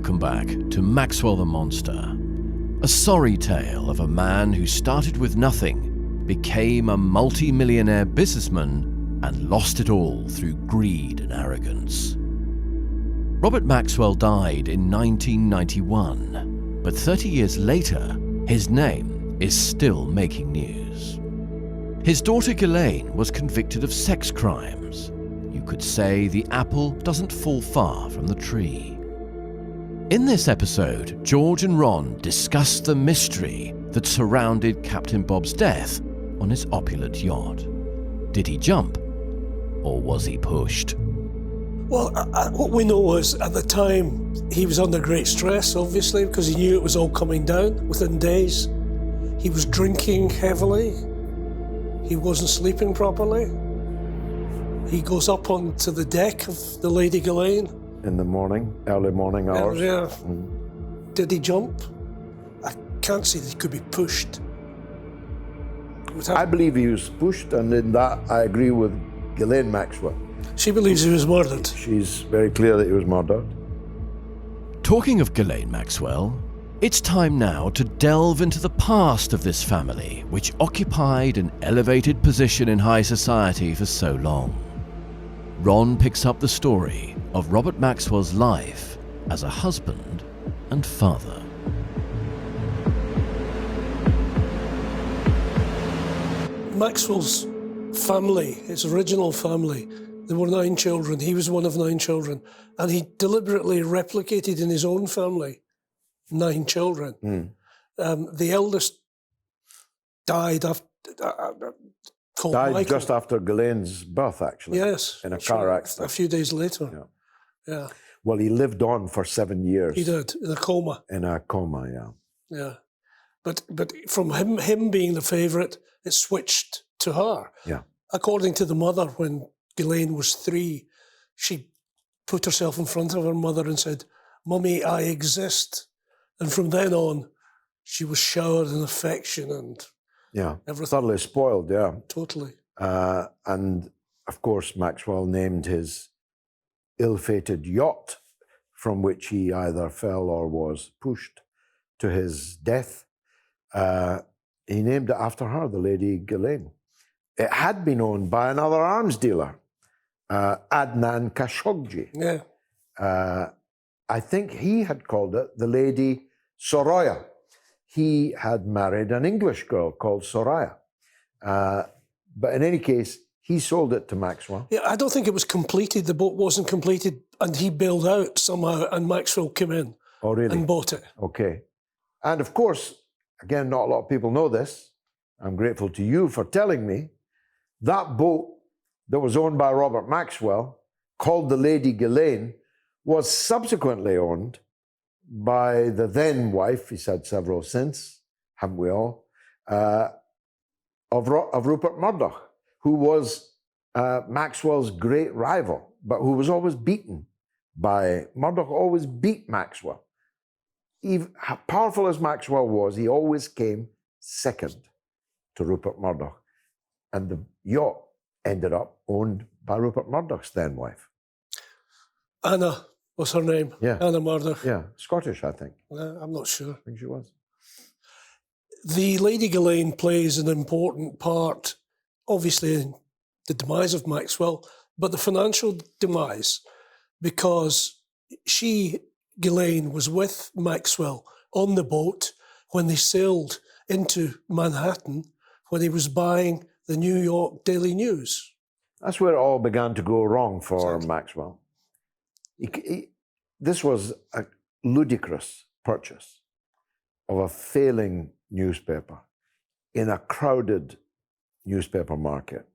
welcome back to Maxwell the Monster, a sorry tale of a man who started with nothing, became a multi-millionaire businessman, and lost it all through greed and arrogance. Robert Maxwell died in 1991, but 30 years later, his name is still making news. His daughter Ghislaine was convicted of sex crimes. You could say the apple doesn't fall far from the tree. In this episode, George and Ron discuss the mystery that surrounded Captain Bob's death on his opulent yacht. Did he jump, or was he pushed? Well, what we know is at the time he was under great stress, obviously, because he knew it was all coming down within days. He was drinking heavily. He wasn't sleeping properly. He goes up onto the deck of the Lady Ghislaine. In the morning, early morning hours. Yeah. Did he jump? I can't see that he could be pushed. I believe he was pushed, and in that I agree with Ghislaine Maxwell. She believes he was murdered. She's very clear that he was murdered. Talking of Ghislaine Maxwell, it's time now to delve into the past of this family, which occupied an elevated position in high society for so long. Ron picks up the story of Robert Maxwell's life as a husband and father. Maxwell's family, his original family, there were 9 children. He was one of 9 children. And he deliberately replicated in his own family 9 children. The eldest died after... Died just after Ghislaine's birth, actually. Yes. In a car accident. A few days later. Yeah. Well, he lived on for 7 years. He did, in a coma. In a coma, yeah. Yeah. But from him being the favourite, it switched to her. Yeah. According to the mother, when Ghislaine was 3, she put herself in front of her mother and said, "Mummy, I exist." And from then on, she was showered in affection and everything. Thoroughly spoiled, yeah. Totally. And, of course, Maxwell named his ill-fated yacht, from which he either fell or was pushed to his death. He named it after her, the Lady Ghislaine. It had been owned by another arms dealer, Adnan Khashoggi. Yeah. I think he had called it the Lady Soraya. He had married an English girl called Soraya. But in any case, he sold it to Maxwell. Yeah, I don't think it was completed. The boat wasn't completed, and he bailed out somehow, and Maxwell came in and bought it. Okay. And of course, again, not a lot of people know this. I'm grateful to you for telling me. That boat that was owned by Robert Maxwell, called the Lady Ghislaine, was subsequently owned by the then wife, he's had several since, haven't we all, of Rupert Murdoch, who was Maxwell's great rival, but who was always beaten by, Murdoch always beat Maxwell. Even, how powerful as Maxwell was, he always came second to Rupert Murdoch. And the yacht ended up owned by Rupert Murdoch's then wife. Anna was her name. Yeah. Anna Murdoch. Yeah, Scottish, I think. I'm not sure. I think she was. The Lady Ghislaine plays an important part, obviously, in the demise of Maxwell, but the financial demise, because Ghislaine, was with Maxwell on the boat when they sailed into Manhattan, when he was buying the New York Daily News. That's where it all began to go wrong for Maxwell. This was a ludicrous purchase of a failing newspaper in a crowded newspaper market.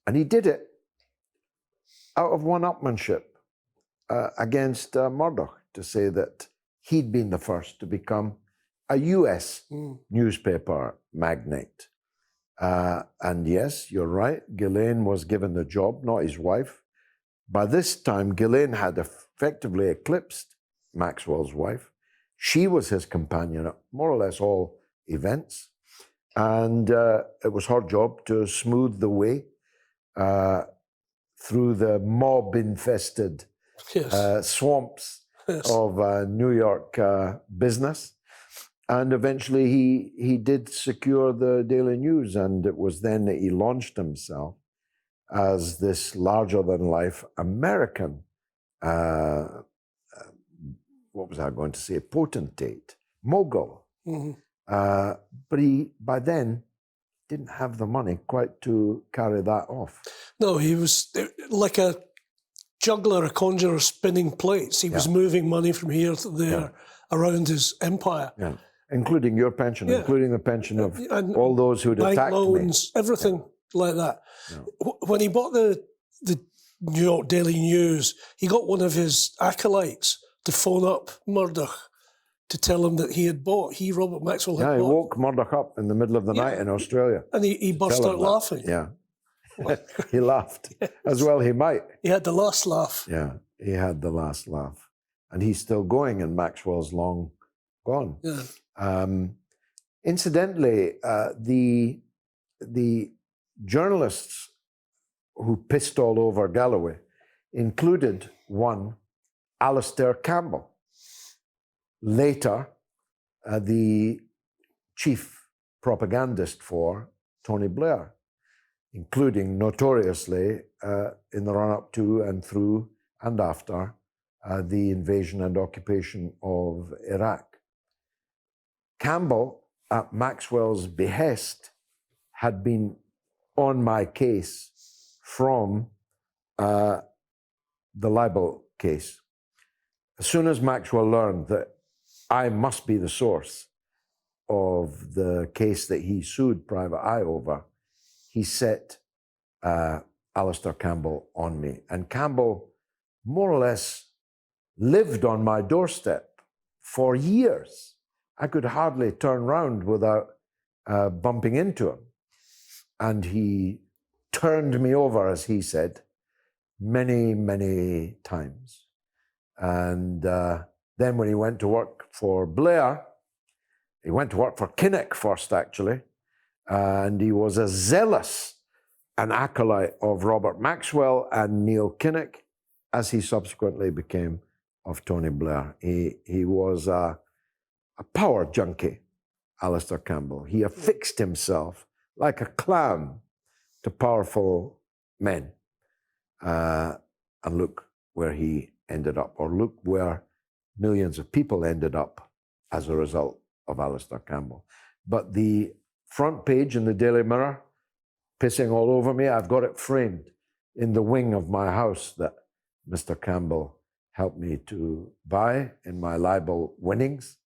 And he did it out of one-upmanship against Murdoch, to say that he'd been the first to become a US newspaper magnate. And yes, you're right, Ghislaine was given the job, not his wife. By this time, Ghislaine had effectively eclipsed Maxwell's wife. She was his companion at more or less all events. And it was her job to smooth the way through the mob-infested swamps Yes. of New York business. And eventually he did secure the Daily News, and it was then that he launched himself as this larger-than-life American, what was I going to say, potentate, mogul. Mhm. But he, by then, didn't have the money quite to carry that off. No, he was like a juggler, a conjurer spinning plates. He was moving money from here to there around his empire. Yeah, including your pension, Yeah. including the pension of And all those who'd bank attacked loans, everything like that. Yeah. When he bought the New York Daily News, he got one of his acolytes to phone up Murdoch to tell him that he had bought, Robert Maxwell, had me. Yeah, he bought. woke Murdoch up in the middle of the night in Australia. And he burst Tell out him that. laughing. Yeah. He laughed. As well he might. He had the last laugh. Yeah, he had the last laugh. And he's still going, and Maxwell's long gone. Yeah. Incidentally, the journalists who pissed all over Galloway included one, Alastair Campbell, later the chief propagandist for Tony Blair, including notoriously in the run-up to and through and after the invasion and occupation of Iraq. Campbell, at Maxwell's behest, had been on my case from the libel case. As soon as Maxwell learned that I must be the source of the case that he sued Private Eye over, he set Alastair Campbell on me. And Campbell more or less lived on my doorstep for years. I could hardly turn round without bumping into him. And he turned me over, as he said, many, many times. And then when he went to work for Blair, he went to work for Kinnock first, actually, and he was as zealous an acolyte of Robert Maxwell and Neil Kinnock as he subsequently became of Tony Blair. He was a power junkie, Alastair Campbell. He affixed himself like a clam to powerful men. And look where he ended up, or look where millions of people ended up as a result of Alastair Campbell. But the front page in the Daily Mirror, pissing all over me, I've got it framed in the wing of my house that Mr. Campbell helped me to buy in my libel winnings.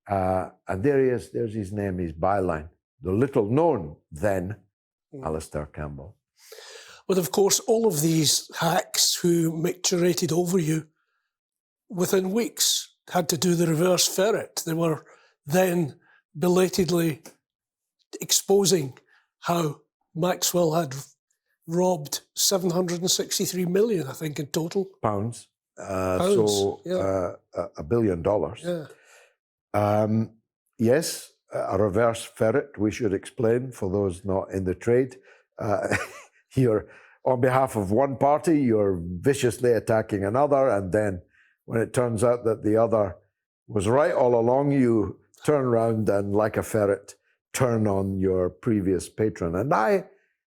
And there he is, there's his name, his byline. The little known then, Alastair Campbell. But of course, all of these hacks who micturated over you, within weeks, had to do the reverse ferret. They were then belatedly exposing how Maxwell had robbed 763 million, I think, in total. Pounds. Pounds, so $1 billion. Yeah. Yes, a reverse ferret, we should explain for those not in the trade. You're, on behalf of one party, you're viciously attacking another, and then when it turns out that the other was right all along, you turn around and, like a ferret, turn on your previous patron. And I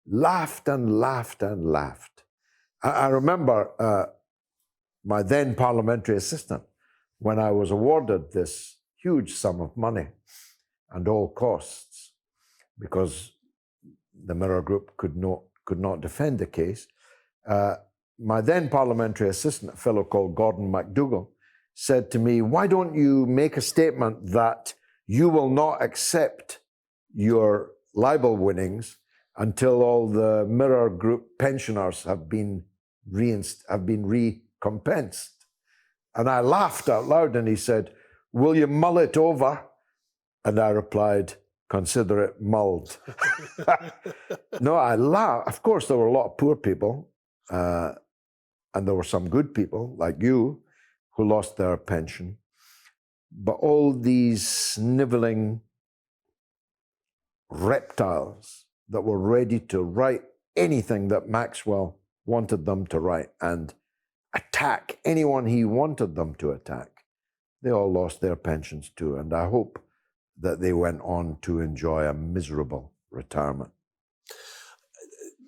laughed and laughed and laughed. I remember my then parliamentary assistant, when I was awarded this huge sum of money and all costs, because the Mirror Group could not defend the case. My then parliamentary assistant, a fellow called Gordon MacDougall, said to me, "Why don't you make a statement that you will not accept your libel winnings until all the Mirror Group pensioners have been recompensed?" And I laughed out loud, and he said, "Will you mull it over?" And I replied, "Consider it mulled." No, I laughed. Of course, there were a lot of poor people, and there were some good people, like you, who lost their pension. But all these sniveling reptiles that were ready to write anything that Maxwell wanted them to write, and attack anyone he wanted them to attack. They all lost their pensions too, and I hope that they went on to enjoy a miserable retirement.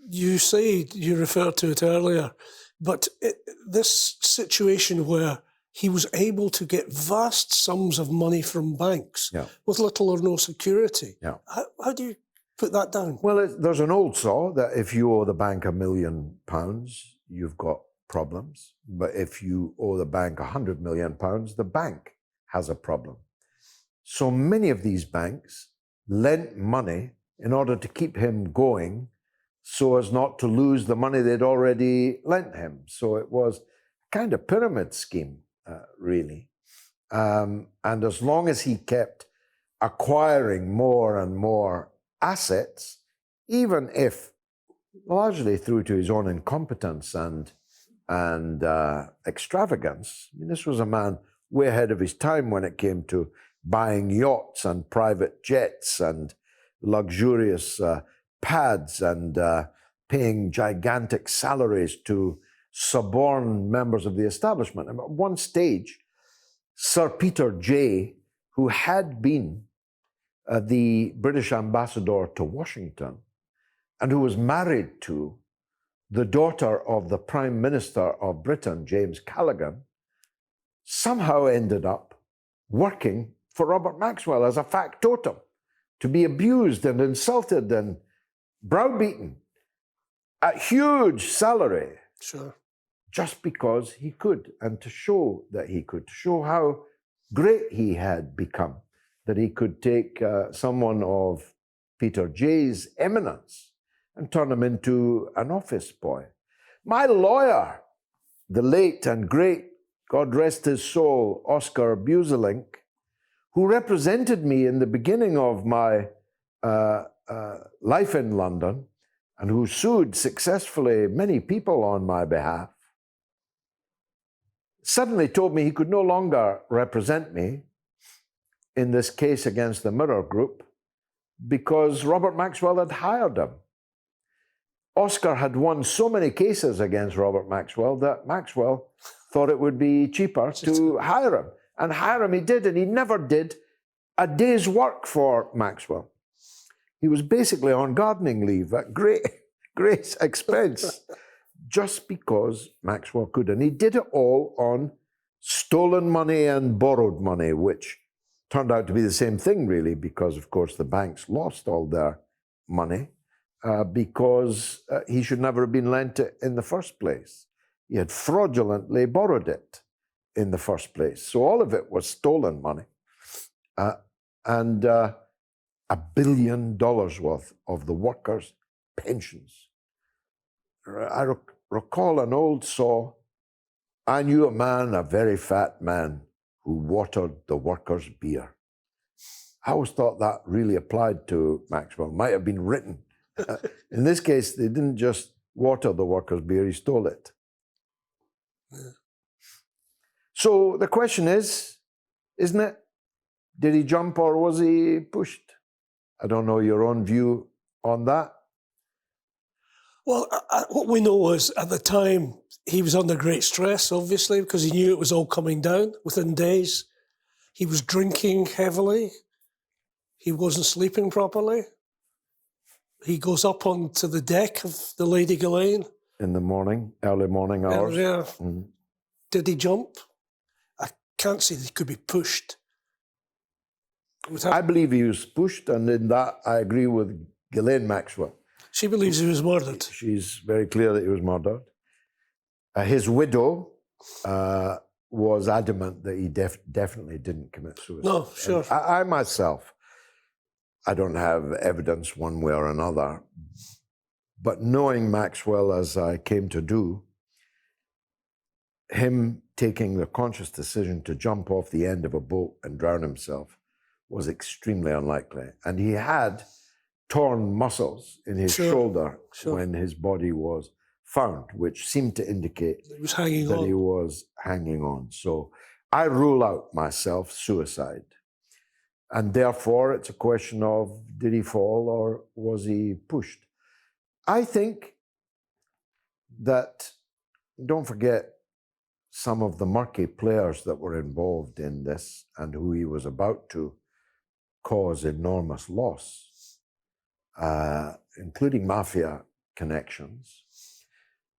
You say, you referred to it earlier, but this situation where he was able to get vast sums of money from banks with little or no security. How do you put that down? Well, there's an old saw that if you owe the bank £1 million, you've got problems. But if you owe the bank £100 million, the bank has a problem. So many of these banks lent money in order to keep him going so as not to lose the money they'd already lent him. So it was a kind of pyramid scheme, really. And as long as he kept acquiring more and more assets, even if largely through to his own incompetence and extravagance. I mean, this was a man way ahead of his time when it came to buying yachts and private jets and luxurious pads and paying gigantic salaries to suborn members of the establishment. And at one stage, Sir Peter Jay, who had been the British ambassador to Washington and who was married to the daughter of the Prime Minister of Britain, James Callaghan, somehow ended up working for Robert Maxwell as a factotum, to be abused and insulted and browbeaten at huge salary. Sure. Just because he could, and to show that he could, to show how great he had become, that he could take someone of Peter Jay's eminence and turn him into an office boy. My lawyer, the late and great, God rest his soul, Oscar Buselink, who represented me in the beginning of my life in London and who sued successfully many people on my behalf, suddenly told me he could no longer represent me in this case against the Mirror Group because Robert Maxwell had hired him. Oscar had won so many cases against Robert Maxwell that Maxwell thought it would be cheaper to hire him. And hire him he did, and he never did a day's work for Maxwell. He was basically on gardening leave at great expense, just because Maxwell could. And he did it all on stolen money and borrowed money, which turned out to be the same thing, really, because, of course, the banks lost all their money because he should never have been lent it in the first place. He had fraudulently borrowed it in the first place. So all of it was stolen money. And $1 billion worth of the workers' pensions. I recall an old saw, I knew a man, a very fat man, who watered the workers' beer. I always thought that really applied to Maxwell, might have been written. In this case, they didn't just water the workers' beer, he stole it. Yeah. So the question is, isn't it, did he jump or was he pushed? I don't know your own view on that. Well, what we know is at the time he was under great stress, obviously, because he knew it was all coming down within days. He was drinking heavily. He wasn't sleeping properly. He goes up onto the deck of the Lady Ghislaine. In the morning, early morning hours. Yeah. Mm-hmm. Did he jump? I can't see that he could be pushed. I believe he was pushed, and in that I agree with Ghislaine Maxwell. She believes he was murdered. She's very clear that he was murdered. His widow was adamant that he definitely didn't commit suicide. No, sure. I myself, I don't have evidence one way or another, but knowing Maxwell as I came to do, him taking the conscious decision to jump off the end of a boat and drown himself was extremely unlikely. And he had torn muscles in his shoulder when his body was found, which seemed to indicate he was hanging on. So I rule out myself suicide. And therefore, it's a question of, did he fall or was he pushed? I think that, don't forget, some of the murky players that were involved in this and who he was about to cause enormous loss, including mafia connections,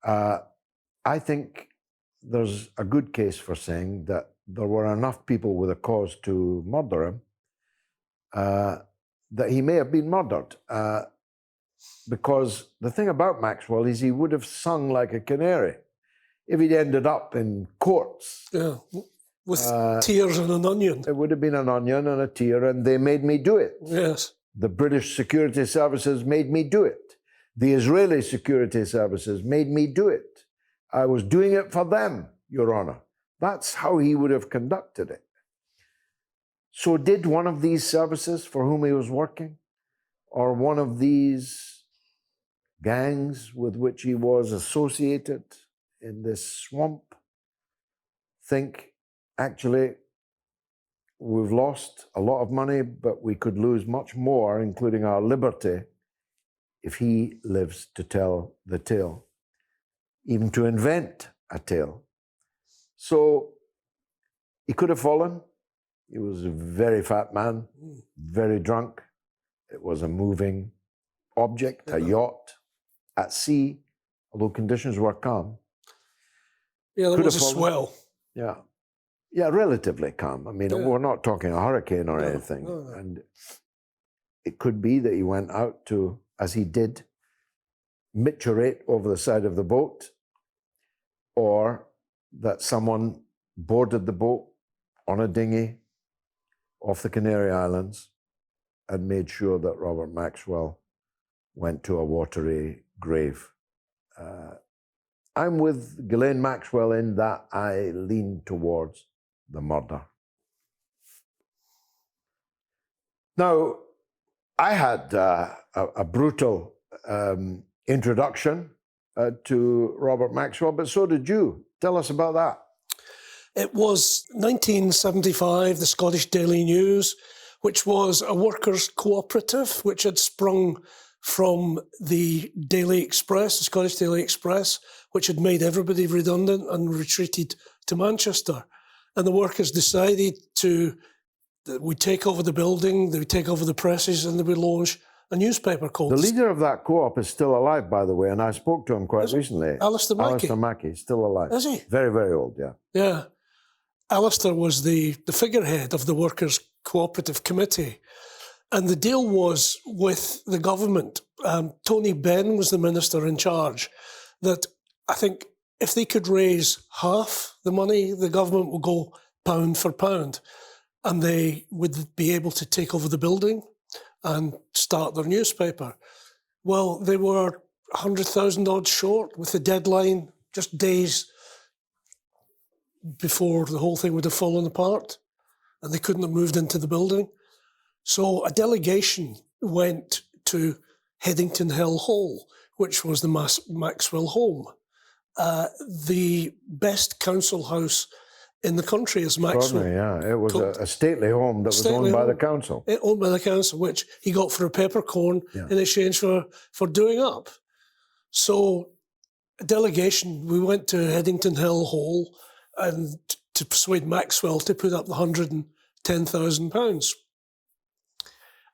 I think there's a good case for saying that there were enough people with a cause to murder him, that he may have been murdered. Because the thing about Maxwell is he would have sung like a canary if he'd ended up in courts. Yeah, with tears and an onion. It would have been an onion and a tear, and they made me do it. Yes. The British security services made me do it. The Israeli security services made me do it. I was doing it for them, Your Honor. That's how he would have conducted it. So did one of these services for whom he was working, or one of these gangs with which he was associated in this swamp, think, actually, we've lost a lot of money, but we could lose much more, including our liberty, if he lives to tell the tale, even to invent a tale. So he could have fallen. He was a very fat man, very drunk. It was a moving object, a yacht at sea, although conditions were calm. Yeah, there was a swell. Yeah. Yeah, relatively calm. I mean, we're not talking a hurricane or anything. No. And it could be that he went out to, as he did, micturate over the side of the boat, or that someone boarded the boat on a dinghy off the Canary Islands and made sure that Robert Maxwell went to a watery grave. I'm with Ghislaine Maxwell in that I lean towards the murder. Now, I had a brutal introduction to Robert Maxwell, but so did you. Tell us about that. It was 1975, the Scottish Daily News, which was a workers' cooperative which had sprung from the Daily Express, the Scottish Daily Express, which had made everybody redundant and retreated to Manchester. And the workers decided that we'd take over the building, they would take over the presses, and they would launch a newspaper called... The leader of that co-op is still alive, by the way, and I spoke to him quite recently. Alistair Mackey. Alistair Mackey, still alive. Is he? Very, very old, yeah. Yeah. Alistair was the figurehead of the Workers' Cooperative Committee. And the deal was with the government. Tony Benn was the minister in charge, that I think if they could raise half the money, the government would go pound for pound, and they would be able to take over the building and start their newspaper. Well, they were 100,000 odd short with the deadline just days before the whole thing would have fallen apart, and they couldn't have moved into the building. So a delegation went to Headington Hill Hall, which was the Maxwell home. The best council house in the country is Maxwell. Yeah, it was a stately home that was owned by the council. Owned by the council, which he got for a peppercorn in exchange for doing up. So a delegation, we went to Headington Hill Hall and to persuade Maxwell to put up the £110,000.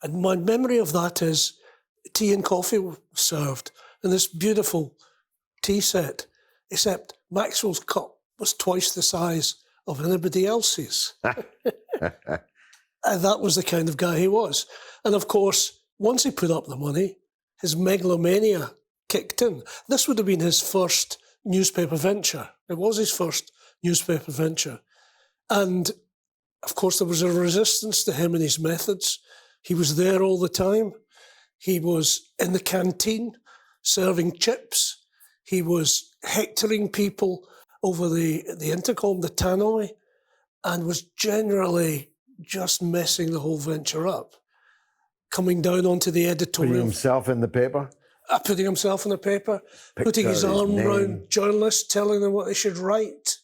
And my memory of that is tea and coffee were served in this beautiful tea set, except Maxwell's cup was twice the size of anybody else's. And that was the kind of guy he was. And of course, once he put up the money, his megalomania kicked in. This would have been his first newspaper venture. It was his first newspaper venture. And of course, there was a resistance to him and his methods. He was there all the time. He was in the canteen serving chips. He was hectoring people over the intercom, the tannoy, and was generally just messing the whole venture up. Coming down onto the editorial. Putting himself in the paper? Putting himself in the paper, putting his arm around journalists, telling them what they should write.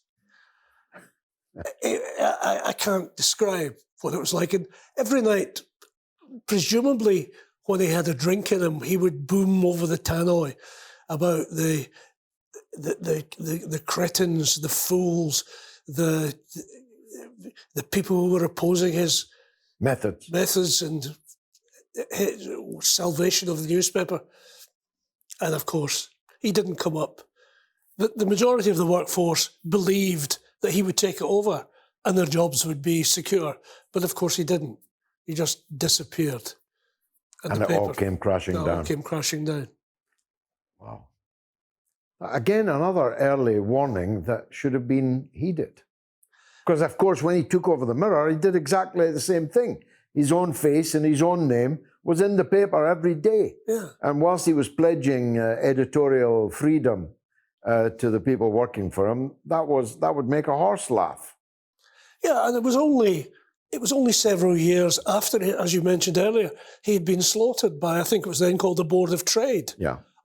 I can't describe what it was like. And every night, presumably when he had a drink in him, he would boom over the tannoy about the the cretins, the fools, the people who were opposing his methods and his salvation of the newspaper. And of course, he didn't come up. The majority of the workforce believed that he would take it over and their jobs would be secure. But of course he didn't. He just disappeared. And it all came crashing down. It all came crashing down. Wow. Again, another early warning that should have been heeded. Because, of course, when he took over the Mirror, he did exactly the same thing. His own face and his own name was in the paper every day. Yeah. And whilst he was pledging editorial freedom to the people working for him, that would make a horse laugh. Yeah, and it was only several years after, as you mentioned earlier, he had been slaughtered by, I think it was then called the Board of Trade,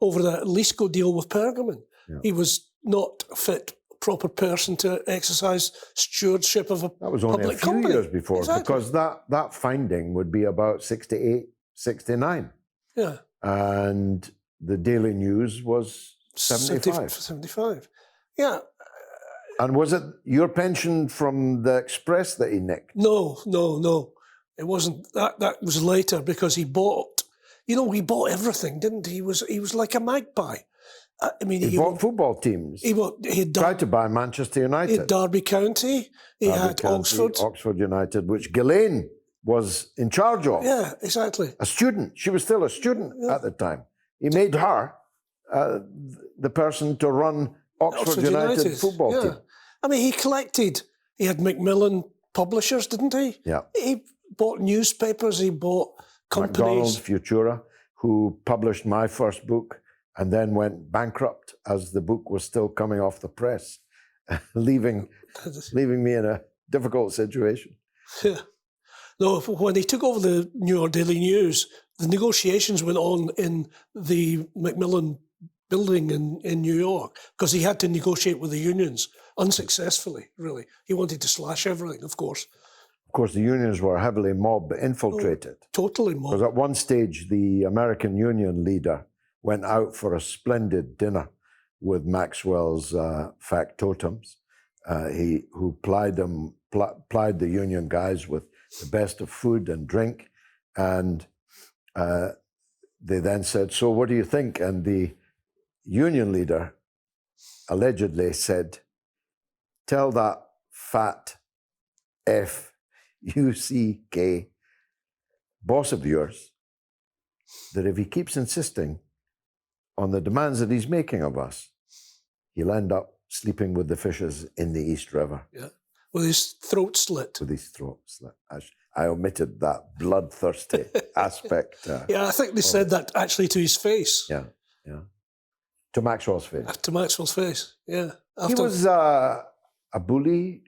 over that Lisco deal with Pergamon. Yeah. He was not a fit, proper person to exercise stewardship of a public company. That was only a few years before, exactly. Because that finding would be about 68, 69. Yeah. And the Daily News was 75. 75. Yeah. And was it your pension from the Express that he nicked? No. It wasn't. That was later because he bought. He bought everything, didn't he? He was like a magpie. I mean, he bought football teams. He tried to buy Manchester United. He had Derby County. He had Oxford. Oxford United, which Ghislaine was in charge of. Yeah, exactly. A student. She was still a student at the time. He made her the person to run Oxford United football team. I mean, he had Macmillan Publishers, didn't he? Yeah. He bought newspapers, he bought companies. MacDonald, Futura, who published my first book and then went bankrupt as the book was still coming off the press, leaving me in a difficult situation. Yeah. No, when he took over the New York Daily News, the negotiations went on in the Macmillan building in New York because he had to negotiate with the unions unsuccessfully, really. He wanted to slash everything, of course. Of course, the unions were heavily mob infiltrated. Oh, totally mob. Because at one stage, the American union leader went out for a splendid dinner with Maxwell's factotums, who plied the union guys with the best of food and drink. And they then said, "So what do you think?" And the union leader allegedly said, "Tell that fat F-U-C-K boss of yours that if he keeps insisting on the demands that he's making of us, he'll end up sleeping with the fishes in the East River." Yeah, with his throat slit. With his throat slit. I omitted that bloodthirsty aspect. Yeah, I think they said that actually to his face. Yeah. To Maxwell's face. To Maxwell's face, yeah. He was a bully.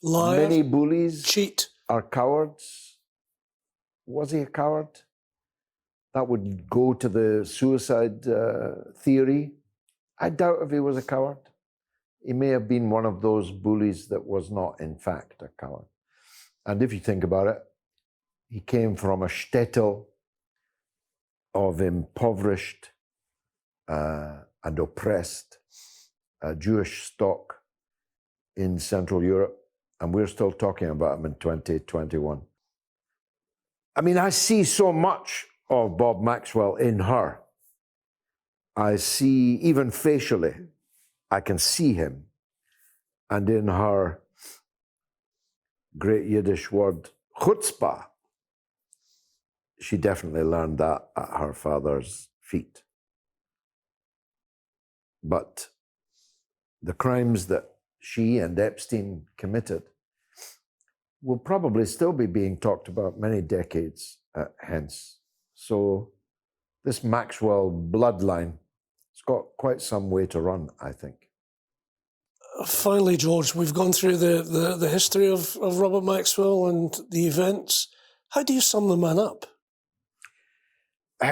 Liar. Many bullies cheat. Are cowards. Was he a coward? That would go to the suicide theory. I doubt if he was a coward. He may have been one of those bullies that was not, in fact, a coward. And if you think about it, he came from a shtetl of impoverished and oppressed Jewish stock in Central Europe, and we're still talking about him in 2021. I mean, I see so much of Bob Maxwell in her. I see, even facially, I can see him. And in her great Yiddish word, chutzpah, she definitely learned that at her father's feet. But the crimes that she and Epstein committed will probably still be being talked about many decades hence. So this Maxwell bloodline, it's got quite some way to run, I think. Finally, George, we've gone through the history of Robert Maxwell and the events. How do you sum the man up?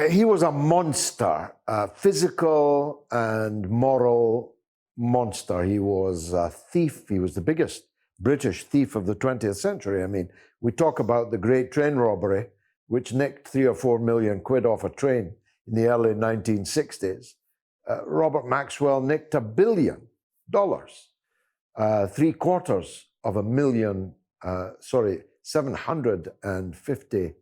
He was a monster, a physical and moral monster. He was a thief. He was the biggest British thief of the 20th century. I mean, we talk about the Great Train Robbery, which nicked 3 or 4 million quid off a train in the early 1960s. Robert Maxwell nicked $1 billion, £750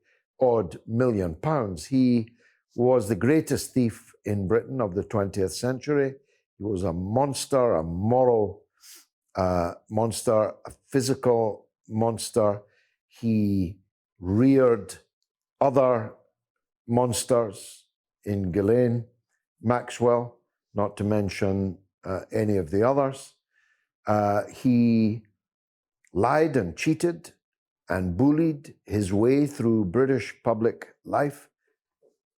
odd million pounds. He was the greatest thief in Britain of the 20th century. He was a monster, a moral monster, a physical monster. He reared other monsters in Ghislaine Maxwell, not to mention any of the others. He lied and cheated and bullied his way through British public life.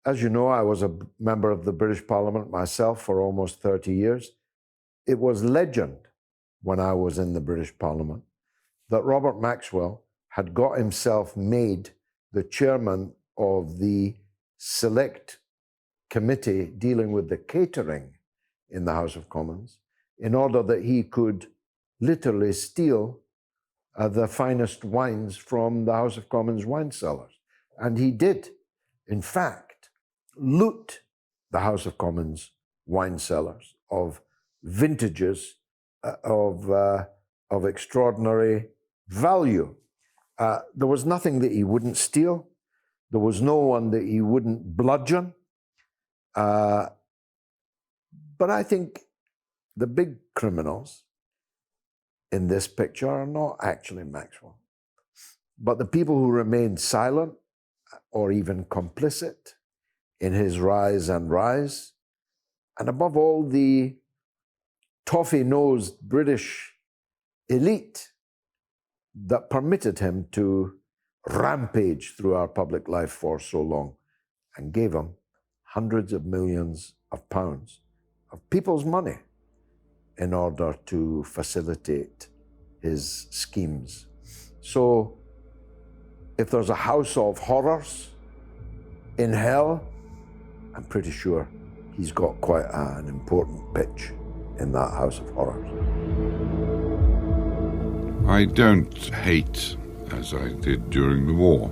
As you know, I was a member of the British Parliament myself for almost 30 years. It was legend when I was in the British Parliament that Robert Maxwell had got himself made the chairman of the select committee dealing with the catering in the House of Commons in order that he could literally steal the finest wines from the House of Commons wine cellars. And he did, in fact, loot the House of Commons wine cellars of vintages of extraordinary value. There was nothing that he wouldn't steal. There was no one that he wouldn't bludgeon. But I think the big criminals in this picture are not actually Maxwell, but the people who remained silent or even complicit in his rise, and above all, the toffee-nosed British elite that permitted him to rampage through our public life for so long and gave him hundreds of millions of pounds of people's money in order to facilitate his schemes. So if there's a house of horrors in hell, I'm pretty sure he's got quite an important pitch in that house of horrors. I don't hate as I did during the war,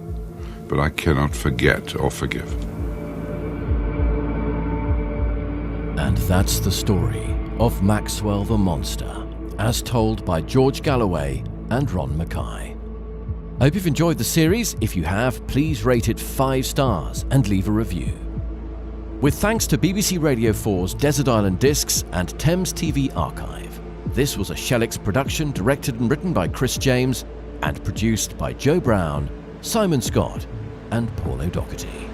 but I cannot forget or forgive. And that's the story of Maxwell the Monster, as told by George Galloway and Ron Mackay. I hope you've enjoyed the series. If you have, please rate it 5 stars and leave a review. With thanks to BBC Radio 4's Desert Island Discs and Thames TV Archive. This was a Shellix production, directed and written by Chris James and produced by Joe Brown, Simon Scott and Paul O'Doherty.